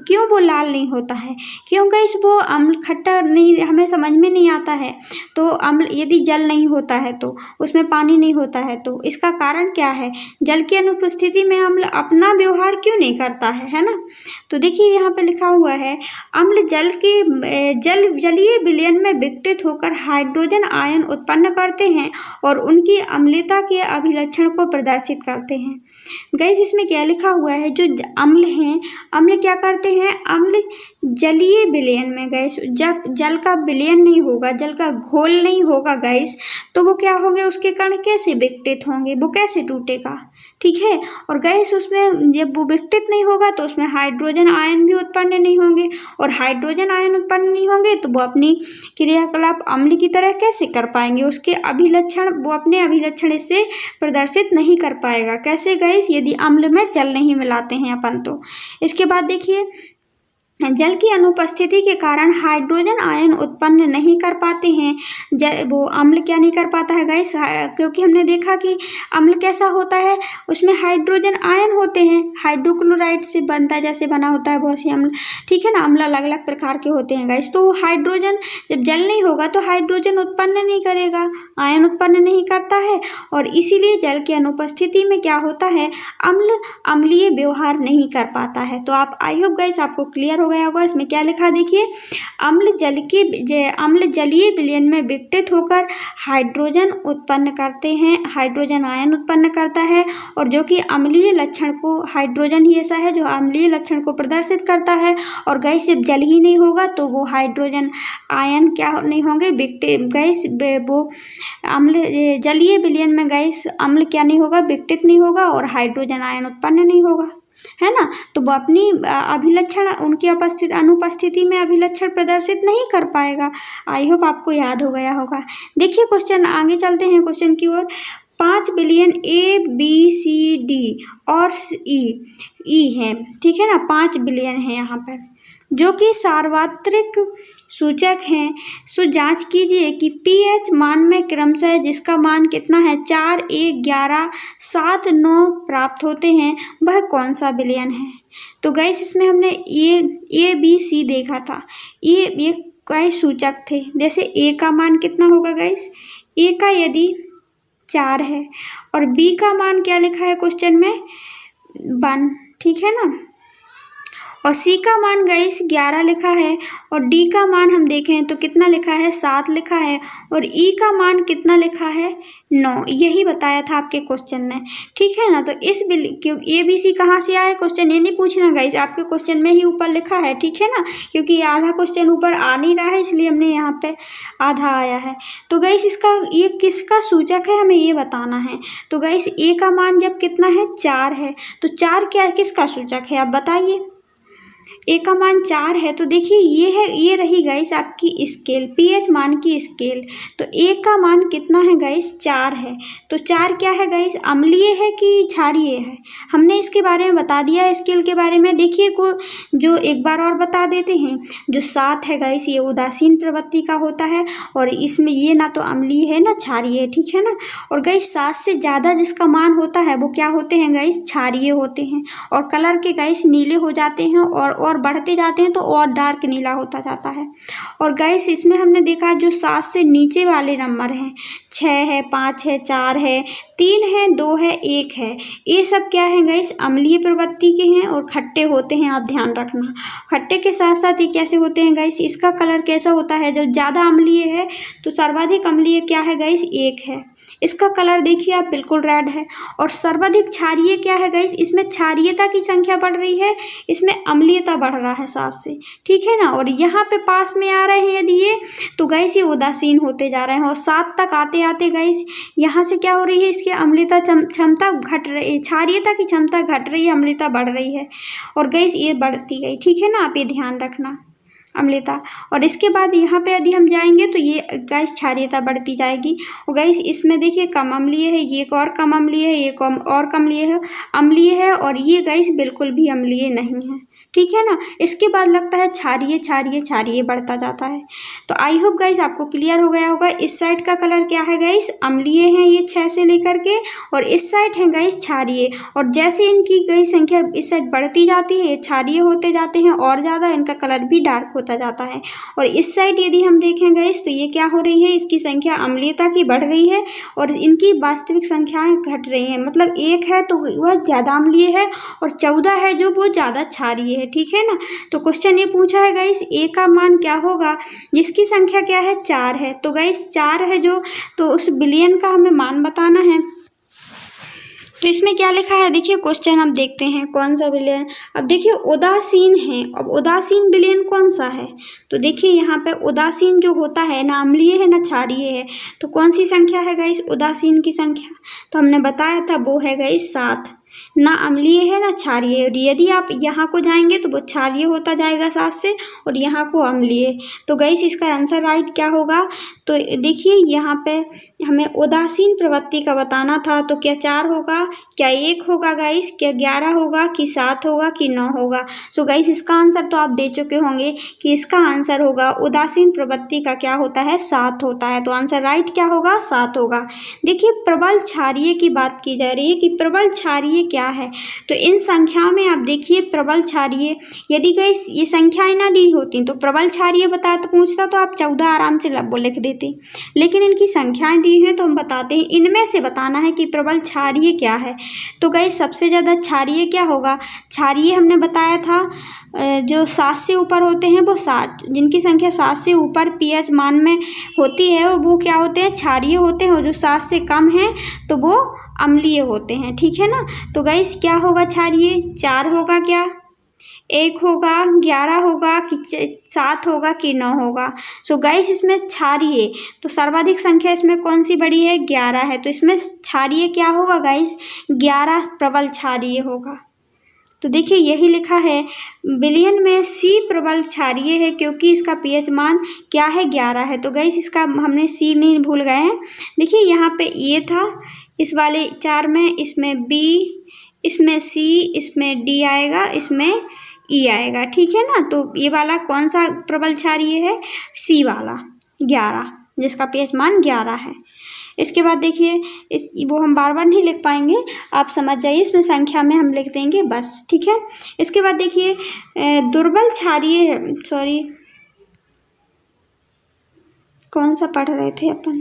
क्यों वो लाल नहीं होता है? क्यों गाइस? वो अम्ल खट्टा नहीं, हमें समझ में नहीं आता है। तो अम्ल यदि जल नहीं होता है तो उसमें पानी नहीं होता है, तो इसका कारण क्या है? जल की अनुपस्थिति में अम्ल अपना व्यवहार क्यों नहीं करता है ना? तो देखिए यहाँ पे लिखा हुआ है, अम्ल जलीय विलयन में विघटित होकर हाइड्रोजन आयन उत्पन्न करते हैं और उनकी अम्लता के अभिलक्षण को प्रदर्शित करते हैं। गाइस इसमें क्या लिखा हुआ है? जो अम्ल हैं, अम्ल क्या करते हैं? अम्ल जलीय विलयन में गाइस, जब जल का विलयन नहीं होगा, जल का घोल नहीं होगा गाइस, तो वो क्या होंगे? उसके कण कैसे विघटित होंगे? वो कैसे टूटेगा? ठीक है? और गाइस उसमें जब वो विघटित नहीं होगा तो उसमें हाइड्रोजन आयन भी उत्पन्न नहीं होंगे, और हाइड्रोजन आयन उत्पन्न नहीं होंगे तो वो अपनी क्रियाकलाप अम्ल की तरह कैसे कर पाएंगे? उसके अभिलक्षण, वो अपने अभिलक्षण से प्रदर्शित नहीं कर पाएगा। कैसे गाइस? यदि अम्ल में जल नहीं मिलाते हैं अपन तो। इसके बाद देखिए, जल की अनुपस्थिति के कारण हाइड्रोजन आयन उत्पन्न नहीं कर पाते हैं। वो अम्ल क्या नहीं कर पाता है गाइस? क्योंकि हमने देखा कि अम्ल कैसा होता है, उसमें हाइड्रोजन आयन होते हैं, हाइड्रोक्लोराइड से बनता है, जैसे बना होता है बहुत सी अम्ल। ठीक है ना? अम्ल अलग अलग प्रकार के होते हैं गाइस। तो हाइड्रोजन, जब जल नहीं होगा तो हाइड्रोजन उत्पन्न नहीं करेगा, आयन उत्पन्न नहीं करता है, और इसीलिए जल की अनुपस्थिति में क्या होता है? अम्ल अम्लीय व्यवहार नहीं कर पाता है। तो आप, आई होप गाइस आपको क्लियर हो गया होगा। इसमें क्या लिखा देखिए, अम्ल जलीय विलयन में विघटित होकर हाइड्रोजन उत्पन्न करते हैं, हाइड्रोजन आयन उत्पन्न करता है, और जो कि अम्लीय लक्षण को, हाइड्रोजन ही ऐसा है जो अम्लीय लक्षण को प्रदर्शित करता है। और गैस जब जल ही नहीं होगा तो वो हाइड्रोजन आयन क्या नहीं होंगे? गैस वो अम्ल जलीय विलयन में गैस अम्ल क्या नहीं होगा? विघटित नहीं होगा, और हाइड्रोजन आयन उत्पन्न नहीं होगा, है ना? तो वो अपनी अभिलक्षण, उनकी अनुपस्थिति में अभिलक्षण प्रदर्शित नहीं कर पाएगा। आई होप आपको याद हो गया होगा। देखिए क्वेश्चन, आगे चलते हैं क्वेश्चन की ओर। 5 बिलियन ABCD और E हैं, ठीक है ना? 5 बिलियन है यहाँ पर, जो कि सार्वत्रिक सूचक हैं। सो जांच कीजिए कि pH मान में क्रमशः जिसका मान कितना है 4, 1, 11, 7, 9 प्राप्त होते हैं, वह कौन सा विलयन है? तो गैस इसमें हमने A B C देखा था। ये कई सूचक थे। जैसे A का मान कितना होगा गैस? A का यदि 4 है और B का मान क्या लिखा है क्वेश्चन में? 1, ठीक है ना? और सी का मान गाइस 11 लिखा है, और डी का मान हम देखें तो कितना लिखा है, 7 लिखा है, और ई का मान कितना लिखा है, 9। यही बताया था आपके क्वेश्चन में, ठीक है ना। तो इस क्यों ए बी सी कहाँ से आया क्वेश्चन, ये नहीं पूछना गाइस, आपके क्वेश्चन में ही ऊपर लिखा है, ठीक है ना, क्योंकि आधा क्वेश्चन ऊपर आ नहीं रहा है, इसलिए हमने यहाँ पे आधा आया है। तो गाइस इसका ये किसका सूचक है, हमें ये बताना है। तो गाइस ए का मान जब कितना है, 4 है, तो 4 क्या किसका सूचक है, आप बताइए। ए का मान 4 है, तो देखिए ये है, ये रही गाइस आपकी स्केल, पीएच मान की स्केल। तो ए का मान कितना है गाइस, 4 है। तो 4 क्या है गाइस, अम्लीय है कि क्षारीय है, हमने इसके बारे में बता दिया स्केल के बारे में। देखिए को जो एक बार और बता देते हैं, जो 7 है गाइस ये उदासीन प्रवृत्ति का होता है, और इसमें ये ना तो अम्लीय है ना क्षारीय है, ठीक है ना। और गाइस 7 से ज़्यादा जिसका मान होता है वो क्या होते हैं गाइस, क्षारीय होते हैं। और कलर के गाइस नीले हो जाते हैं, और बढ़ते जाते हैं तो और डार्क नीला होता जाता है। और गाइस इसमें हमने देखा जो 7 से नीचे वाले नंबर हैं, 6 है, 5 है, 4 है, 3 है, 2 है, 1 है, ये सब क्या है गाइस, अम्लीय प्रवृत्ति के हैं और खट्टे होते हैं, आप ध्यान रखना। खट्टे के साथ साथ ये कैसे होते हैं गाइस, इसका कलर कैसा होता है, जब ज़्यादा अम्लीय है तो सर्वाधिक अम्लीय क्या है गाइस, 1 है, इसका कलर देखिए आप बिल्कुल रेड है। और सर्वाधिक क्षारीय क्या है गाइस, इसमें क्षारीयता की संख्या बढ़ रही है, इसमें अम्लीयता बढ़ रहा है 7 से, ठीक है ना। और यहाँ पे पास में आ रहे हैं यदि ये, तो गाइस ये उदासीन होते जा रहे हैं, और 7 तक आते आते गाइस यहाँ से क्या हो रही है, इसकी अम्लीयता क्षमता घट रही है, क्षारीयता की क्षमता घट रही है, अम्लीयता बढ़ रही है, और गाइस ये बढ़ती गई, ठीक है ना, आप ये ध्यान रखना अम्लता। और इसके बाद यहाँ पे यदि हम जाएंगे तो ये गाइस क्षारीयता बढ़ती जाएगी। और गाइस इसमें देखिए कम अम्लीय है, ये एक और कम अम्लीय है, ये कम और कम अम्लीय है, और ये गाइस बिल्कुल भी अम्लीय नहीं है, ठीक है ना। इसके बाद लगता है क्षारीय क्षारीय क्षारीय बढ़ता जाता है। तो आई होप गाइस आपको क्लियर हो गया होगा। इस साइड का कलर क्या है गाइस, अम्लीय है ये 6 से लेकर के, और इस साइड है गाइस क्षारीय। और जैसे इनकी गाइस संख्या इस साइड बढ़ती जाती है, क्षारीय होते जाते हैं और ज़्यादा, इनका कलर भी डार्क होता जाता है। और इस साइड यदि हम देखें गाइस तो ये क्या हो रही है, इसकी संख्या अम्लीयता की बढ़ रही है और इनकी वास्तविक संख्याएं घट रही हैं। मतलब 1 है तो वह ज़्यादा अम्लीय है, और 14 है जो वो ज़्यादा क्षारीय है, ठीक है ना। तो क्वेश्चन ये पूछा है गाइस ए का मान क्या होगा, जिसकी संख्या क्या है, 4 है। तो गाइस 4 है जो, तो उस बिलियन का हमें मान बताना है। तो इसमें क्या लिखा है, देखिए क्वेश्चन हम देखते हैं कौन सा बिलियन। अब देखिए उदासीन है, अब उदासीन बिलियन कौन सा है, तो देखिए यहाँ पे उदासीन जो होता है ना अम्लीय है ना क्षारीय है, तो कौन सी संख्या है गाइस उदासीन की संख्या, तो हमने बताया था वो है गाइस 7, ना अम्लीय है ना क्षारीय। और यदि आप यहाँ को जाएंगे तो वो क्षारीय होता जाएगा 7 से, और यहाँ को अम्लीय। तो गाइस इसका आंसर राइट क्या होगा, तो देखिए यहाँ पे हमें उदासीन प्रवृत्ति का बताना था, तो क्या 4 होगा, क्या 1 होगा गाइस, क्या 11 होगा, कि 7 होगा, कि 9 होगा। तो गाइस इसका आंसर तो आप दे चुके होंगे कि इसका आंसर होगा उदासीन प्रवृत्ति का क्या होता है, 7 होता है। तो आंसर राइट क्या होगा, 7 होगा। देखिए प्रबल क्षारीय की बात की जा रही है कि प्रबल क्षारीय क्या है, तो इन संख्याओं में आप देखिए प्रबल क्षारीय, यदि गाइस ये संख्याएं ना दी होती तो प्रबल क्षारीय बता तो पूछता तो आप 14 आराम से वो लिख देते, लेकिन इनकी संख्याएं दी हैं तो हम बताते हैं इनमें से बताना है कि प्रबल क्षारीय क्या है। तो गाइस सबसे ज़्यादा क्षारीय क्या होगा, क्षारीय हमने बताया था जो 7 से ऊपर होते हैं वो 7, जिनकी संख्या 7 से ऊपर पीएच मान में होती है और वो क्या होते हैं, क्षारीय होते हैं। और जो 7 से कम है तो वो अम्लीय होते हैं, ठीक है ना। तो गाइस क्या होगा क्षारीय, 4 होगा, क्या 1 होगा, 11 होगा, कि 7 होगा, कि 9 होगा। सो गाइस इसमें क्षारीय तो सर्वाधिक संख्या इसमें कौन सी बड़ी है, 11 है, तो इसमें क्षारीय क्या होगा गाइस, 11 प्रबल क्षारीय होगा। तो देखिए यही लिखा है बिलियन में सी प्रबल क्षारीय है, क्योंकि इसका पीएच मान क्या है, 11 है। तो गाइस इसका हमने सी नहीं भूल गए हैं। देखिए यहाँ पे ए था इस वाले 4 में, इसमें बी, इसमें सी, इसमें डी आएगा, इसमें ई आएगा, ठीक है ना। तो ये वाला कौन सा प्रबल क्षारीय है, सी वाला 11, जिसका पीएच मान 11 है। इसके बाद देखिए वो हम बार बार नहीं लिख पाएंगे, आप समझ जाइए, इसमें संख्या में हम लिख देंगे बस, ठीक है। इसके बाद देखिए दुर्बल क्षारीय, सॉरी कौन सा पढ़ रहे थे अपन,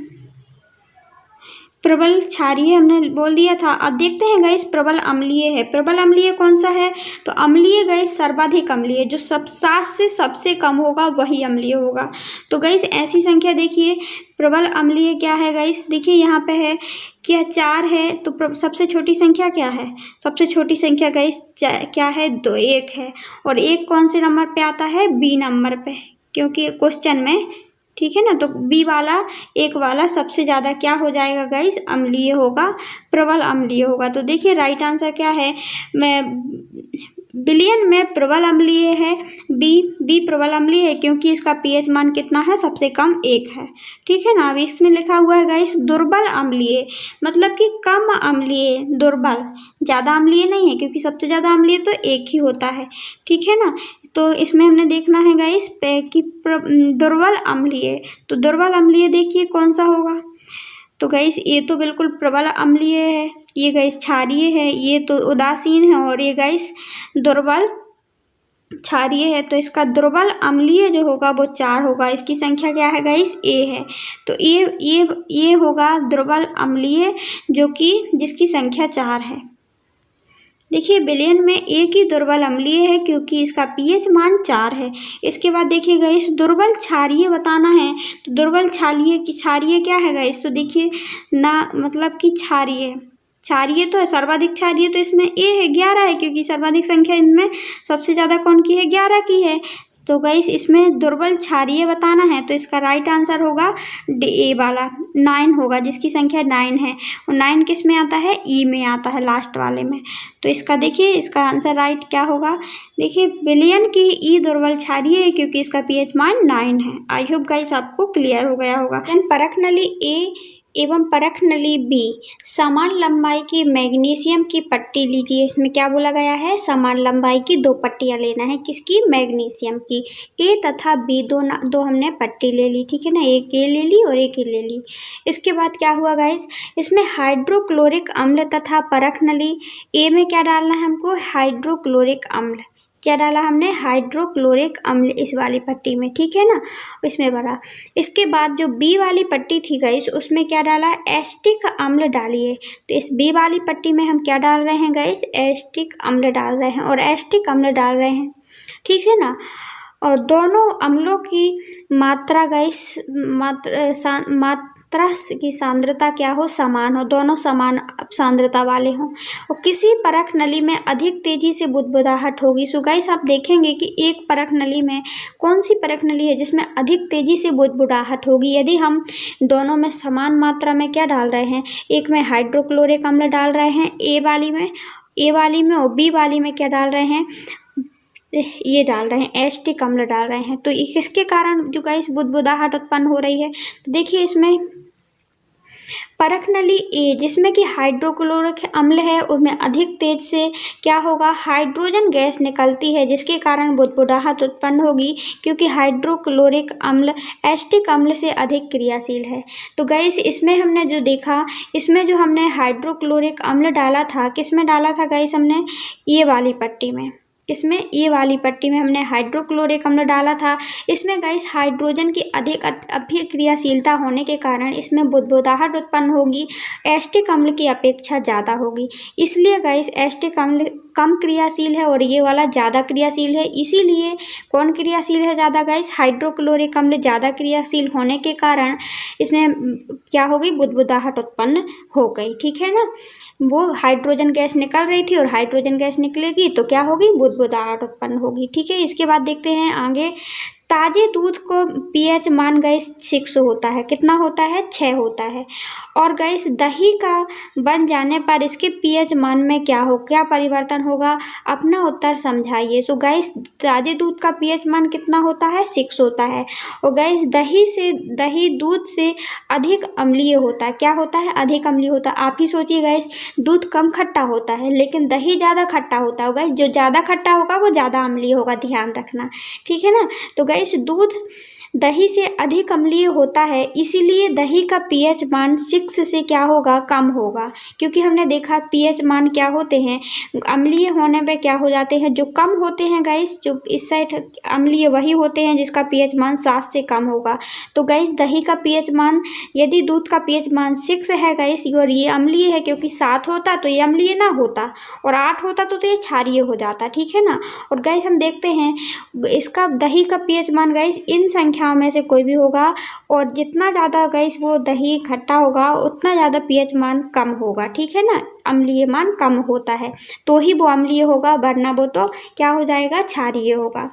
प्रबल क्षारीय हमने बोल दिया था। अब देखते हैं गाइस प्रबल अम्लीय है। प्रबल अम्लीय कौन सा है? तो अम्लीय गाइस सर्वाधिक अम्लीय, जो सब 7 से सबसे कम होगा वही अम्लीय होगा। तो गाइस ऐसी संख्या देखिए, प्रबल अम्लीय क्या है गाइस, देखिए यहाँ पे है क्या 4 है, तो सबसे छोटी संख्या क्या है? सबसे छोटी संख्या गाइस क्या है? 2 1 है। और 1 कौन से नंबर पे आता है? बी नंबर पे, क्योंकि क्वेश्चन में, ठीक है ना। तो बी वाला 1 वाला सबसे ज़्यादा क्या हो जाएगा गाइस? अम्लीय होगा, प्रबल अम्लीय होगा। तो देखिए राइट आंसर क्या है? बिलियन में प्रबल अम्लीय है बी प्रबल अम्लीय है, क्योंकि इसका पीएच मान कितना है? सबसे कम 1 है, ठीक है ना। अब इसमें लिखा हुआ है गाइस दुर्बल अम्लीय, मतलब कि कम अम्लीय, दुर्बल, ज़्यादा अम्लीय नहीं है, क्योंकि सबसे ज़्यादा अम्लीय तो 1 ही होता है, ठीक है ना। तो इसमें हमने देखना है गाइस कि दुर्बल अम्लीय, तो दुर्बल अम्लीय देखिए कौन सा होगा? तो गाइस ये तो बिल्कुल प्रबल अम्लीय है, ये गाइस क्षारीय है, ये तो उदासीन है, और ये गाइस दुर्बल क्षारीय है। तो इसका दुर्बल अम्लीय जो होगा वो 4 होगा। इसकी संख्या क्या है गाइस? ए है। तो ये होगा दुर्बल अम्लीय, जो कि जिसकी संख्या 4 है। देखिए बिलियन में एक ही दुर्बल अम्लीय है, क्योंकि इसका पीएच मान 4 है। इसके बाद देखिए गाइस दुर्बल क्षारीय बताना है। तो दुर्बल क्षारीय क्या है गाइस? तो देखिए ना, मतलब कि क्षारीय तो है, सर्वाधिक क्षारीय तो इसमें ए है, 11 है, क्योंकि सर्वाधिक संख्या इनमें सबसे ज़्यादा कौन की है? 11 की है। तो गाइस इसमें दुर्बल क्षारीय बताना है, तो इसका राइट आंसर होगा ए वाला, 9 होगा, जिसकी संख्या 9 है। और 9 किस में आता है? ई में आता है, लास्ट वाले में। तो इसका देखिए इसका आंसर राइट क्या होगा? देखिए बिलियन की ई दुर्बल क्षारीय है, क्योंकि इसका पीएच मान 9 है। आई होप गाइस आपको क्लियर हो गया होगा। परख नली ए एवं परख नली बी समान लंबाई की मैग्नीशियम की पट्टी लीजिए। इसमें क्या बोला गया है? समान लंबाई की 2 पट्टियां लेना है। किसकी? मैग्नीशियम की। ए तथा बी दो हमने पट्टी ले ली, ठीक है ना। एक ए ले ली और एक ए ले ली। इसके बाद क्या हुआ गाइस? इसमें हाइड्रोक्लोरिक अम्ल तथा परख नली ए में क्या डालना है हमको? हाइड्रोक्लोरिक अम्ल। क्या डाला हमने? हाइड्रोक्लोरिक अम्ल इस वाली पट्टी में, ठीक है ना, इसमें भरा। इसके बाद जो बी वाली पट्टी थी गाइस, उसमें क्या डाला? एस्टिक अम्ल डालिए। तो इस बी वाली पट्टी में हम क्या डाल रहे हैं गाइस? एस्टिक अम्ल डाल रहे हैं, और एस्टिक अम्ल डाल रहे हैं, ठीक है ना। और दोनों अम्लों की मात्रा गाइस, मात्रा की सांद्रता क्या हो? समान हो, दोनों समान सांद्रता वाले हों। और किसी परख नली में अधिक तेजी से बुदबुदाहट होगी। सो गाइस आप देखेंगे कि एक परख नली में, कौन सी परख नली है जिसमें अधिक तेजी से बुदबुदाहट होगी? यदि हम दोनों में समान मात्रा में क्या डाल रहे हैं? एक में हाइड्रोक्लोरिक अम्ल डाल रहे हैं ए वाली में, और बी वाली में क्या डाल रहे हैं? ये डाल रहे हैं, एस्टिक अम्ल डाल रहे हैं। तो इसके कारण जो गाइस बुदबुदाहट उत्पन्न हो रही है। तो देखिए इसमें परख नली ए जिसमें कि हाइड्रोक्लोरिक अम्ल है, उसमें अधिक तेज से क्या होगा? हाइड्रोजन गैस निकलती है, जिसके कारण बुदबुदाहट उत्पन्न होगी, क्योंकि हाइड्रोक्लोरिक अम्ल एस्टिक अम्ल से अधिक क्रियाशील है। तो गाइस इसमें हमने जो देखा, इसमें जो हमने हाइड्रोक्लोरिक अम्ल डाला था, किस में डाला था गाइस? हमने ये वाली पट्टी में। इसमें ये वाली पट्टी में हमने हाइड्रोक्लोरिक अम्ल डाला था। इसमें गाइस हाइड्रोजन की अधिक अभिक्रियाशीलता होने के कारण इसमें बुदबुदाहट उत्पन्न होगी, एस्टिक अम्ल की अपेक्षा ज़्यादा होगी। इसलिए गाइस एस्टिक अम्ल कम क्रियाशील है और ये वाला ज़्यादा क्रियाशील है। इसीलिए कौन क्रियाशील है ज़्यादा गाइस? हाइड्रोक्लोरिक अम्ल ज़्यादा क्रियाशील होने के कारण इसमें क्या होगी? बुदबुदाहट उत्पन्न हो गई, ठीक है ना। वो हाइड्रोजन गैस निकल रही थी और हाइड्रोजन गैस निकलेगी तो क्या होगी? बुदबुदाहट उत्पन्न होगी, ठीक है। इसके बाद देखते हैं आगे। ताजे दूध को पीएच मान गाइस 6 होता है। कितना होता है? 6 होता है। और गाइस दही का बन जाने पर इसके पीएच मान में क्या परिवर्तन होगा? अपना उत्तर समझाइए। सो गाइस ताजे दूध का पीएच मान कितना होता है? 6 होता है। और गाइस दही दूध से अधिक अम्लीय होता है। क्या होता है? अधिक अम्लीय होता है। आप ही सोचिए गाइस, दूध कम खट्टा होता है लेकिन दही ज़्यादा खट्टा होता है। गाइस जो ज़्यादा खट्टा होगा वो ज़्यादा अम्लीय होगा, ध्यान रखना, ठीक है ना। तो गाइस दूध दही से अधिक अम्लीय होता है, इसीलिए दही का पीएच मान 6 से क्या होगा, कम होगा। क्योंकि हमने देखा पीएच मान क्या होते हैं, अम्लीय होने पे क्या हो जाते हैं, जो कम होते हैं गाइस, जो इस साइड अम्लीय वही होते हैं जिसका पीएच मान 7 से कम होगा। तो गाइस दही का पीएच मान, यदि दूध का पीएच मान 6 है गाइस और ये अम्लीय है, क्योंकि 7 होता तो ये अम्लीय ना होता और 8 होता तो ये क्षारीय हो जाता, ठीक है ना। और गाइस हम देखते हैं इसका दही का पीएच मान गाइस इन संख्याओं में से कोई भी होगा, और जितना ज़्यादा गाइस वो दही खट्टा होगा उतना ज़्यादा पीएच मान कम होगा, ठीक है ना। अम्लीय मान कम होता है तो ही वो अम्लीय होगा, वरना वो तो क्या हो जाएगा, क्षारीय होगा।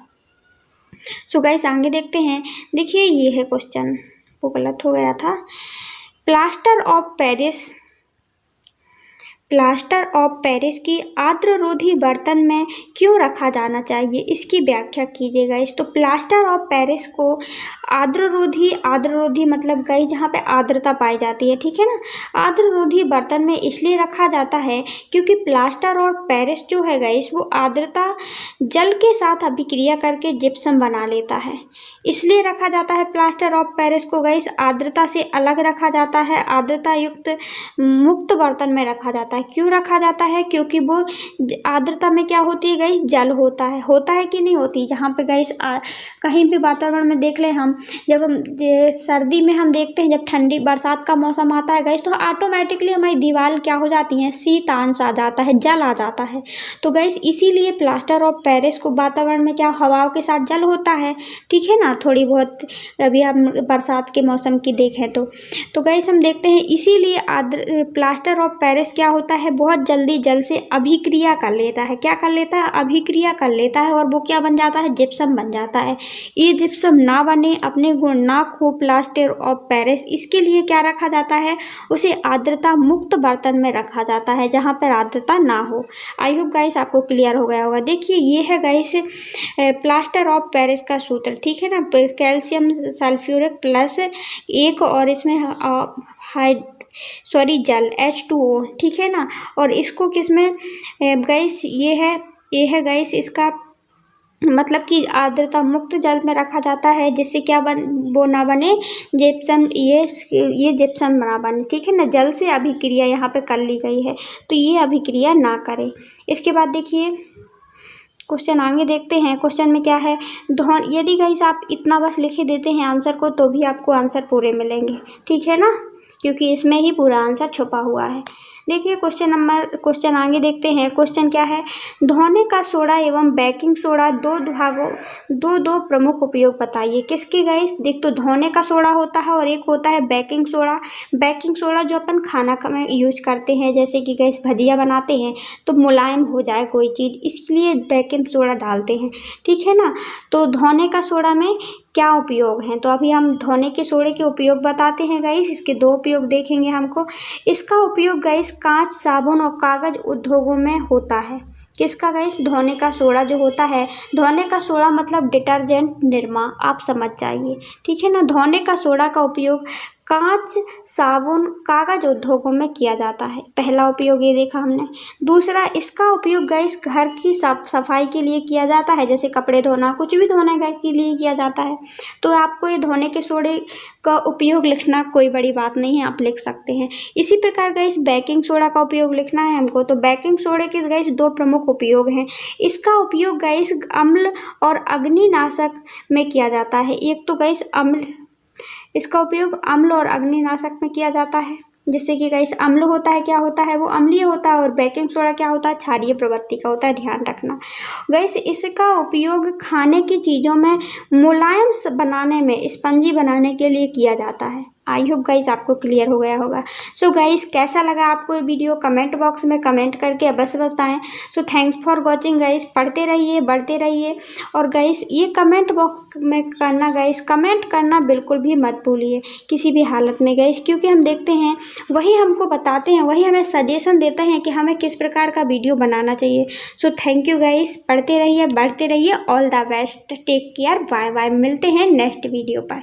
सो गाइस आगे देखते हैं। देखिए ये है क्वेश्चन, वो गलत हो गया था। प्लास्टर ऑफ पेरिस की आर्द्ररोधी बर्तन में क्यों रखा जाना चाहिए, इसकी व्याख्या कीजिएगा। इस तो प्लास्टर ऑफ पेरिस को आर्द्ररोधी मतलब गई जहाँ पे आर्द्रता पाई जाती है, ठीक है ना। आर्द्ररोधी बर्तन में इसलिए रखा जाता है क्योंकि प्लास्टर ऑफ पेरिस जो है गाइस वो आर्द्रता जल के साथ अभिक्रिया करके जिप्सम बना लेता है, इसलिए रखा जाता है प्लास्टर ऑफ पेरिस को गाइस आर्द्रता से अलग रखा जाता है, आर्द्रता युक्त मुक्त बर्तन में रखा जाता है। क्यों रखा जाता है, क्योंकि वो आर्द्रता में क्या होती है गाइस, जल होता है कि नहीं होती। जहाँ पे गाइस कहीं भी वातावरण में देख ले हम, जब हम सर्दी में हम देखते हैं, जब ठंडी बरसात का मौसम आता है गाइस तो ऑटोमेटिकली हमारी दीवार क्या हो जाती है, शीतांश आ जाता है, जल आ जाता है। तो गाइस इसीलिए प्लास्टर ऑफ पेरिस को वातावरण में क्या हवाओं के साथ जल होता है, ठीक है ना। थोड़ी बहुत अभी हम बरसात के मौसम की देखें तो गाइस हम देखते हैं इसीलिए प्लास्टर ऑफ पेरिस क्या होता है, बहुत जल्दी जल से अभिक्रिया कर लेता है। क्या कर लेता है, अभिक्रिया कर लेता है, और वो क्या बन जाता है, जिप्सम बन जाता है। ये जिप्सम ना बने, अपने गुण ना खो प्लास्टर ऑफ पेरिस, इसके लिए क्या रखा जाता है, उसे आर्द्रता मुक्त बर्तन में रखा जाता है जहाँ पर आर्द्रता ना हो। आई होप गाइस आपको क्लियर हो गया होगा। देखिए ये है गाइस प्लास्टर ऑफ पेरिस का सूत्र, ठीक है ना। कैल्शियम सल्फ्यूरिक प्लस 1 और इसमें जल H2O, ठीक है ना। और इसको किस में गाइस ये है गाइस इसका मतलब कि आर्द्रता मुक्त जल में रखा जाता है, जिससे क्या वो ना बने जिप्सम, ये जिप्सम ना बने, ठीक है ना। जल से अभिक्रिया यहाँ पे कर ली गई है तो ये अभिक्रिया ना करे। इसके बाद देखिए क्वेश्चन आगे देखते हैं। क्वेश्चन में क्या है, यदि गाइस आप इतना बस लिखे देते हैं आंसर को तो भी आपको आंसर पूरे मिलेंगे, ठीक है ना, क्योंकि इसमें ही पूरा आंसर छुपा हुआ है। देखिए क्वेश्चन आगे देखते हैं। क्वेश्चन क्या है, धोने का सोडा एवं बेकिंग सोडा दो प्रमुख उपयोग बताइए। किसके गाइस, देख तो धोने का सोडा होता है और एक होता है बेकिंग सोडा। बेकिंग सोडा जो अपन खाना में यूज करते हैं, जैसे कि गाइस भजिया बनाते हैं तो मुलायम हो जाए कोई चीज़, इसलिए बेकिंग सोडा डालते हैं, ठीक है ना। तो धोने का सोडा में क्या उपयोग हैं, तो अभी हम धोने के सोडे के उपयोग बताते हैं गाइस। इसके 2 उपयोग देखेंगे हमको। इसका उपयोग गाइस कांच, साबुन और कागज उद्योगों में होता है। किसका गाइस, धोने का सोडा जो होता है, धोने का सोडा मतलब डिटर्जेंट निरमा, आप समझ जाइए, ठीक है ना। धोने का सोडा का उपयोग कांच, साबुन, कागज उद्योगों में किया जाता है। पहला उपयोग ये देखा हमने। दूसरा, इसका उपयोग गाइस घर की साफ सफाई के लिए किया जाता है, जैसे कपड़े धोना, कुछ भी धोने के लिए किया जाता है। तो आपको ये धोने के सोडे का उपयोग लिखना कोई बड़ी बात नहीं है, आप लिख सकते हैं। इसी प्रकार गाइस बेकिंग सोडा का उपयोग लिखना है हमको, तो बेकिंग सोडे के गाइस 2 प्रमुख उपयोग हैं। इसका उपयोग गाइस अम्ल और अग्निनाशक में किया जाता है। एक तो गाइस इसका उपयोग अम्ल और अग्निनाशक में किया जाता है, जिससे कि गाइस अम्ल होता है, क्या होता है, वो अम्लीय होता है, और बेकिंग सोडा क्या होता है, क्षारीय प्रवृत्ति का होता है, ध्यान रखना गाइस। इसका उपयोग खाने की चीज़ों में मुलायम बनाने में, स्पंजी बनाने के लिए किया जाता है। आई होप गाइस आपको क्लियर हो गया होगा। सो गाइस कैसा लगा आपको ये वीडियो, कमेंट बॉक्स में कमेंट करके अवश्य बताएं। So thanks for watching guys. पढ़ते रहिए, बढ़ते रहिए, और गाइस ये कमेंट बॉक्स में करना गाइस, कमेंट करना बिल्कुल भी मत भूलिए किसी भी हालत में गाइस, क्योंकि हम देखते हैं वही हमको बताते हैं, वही हमें सजेशन देते हैं कि हमें किस प्रकार का वीडियो बनाना चाहिए। सो थैंक यू गाइस, पढ़ते रहिए, बढ़ते रहिए, all the best, take care, bye bye, मिलते हैं नेक्स्ट वीडियो पर।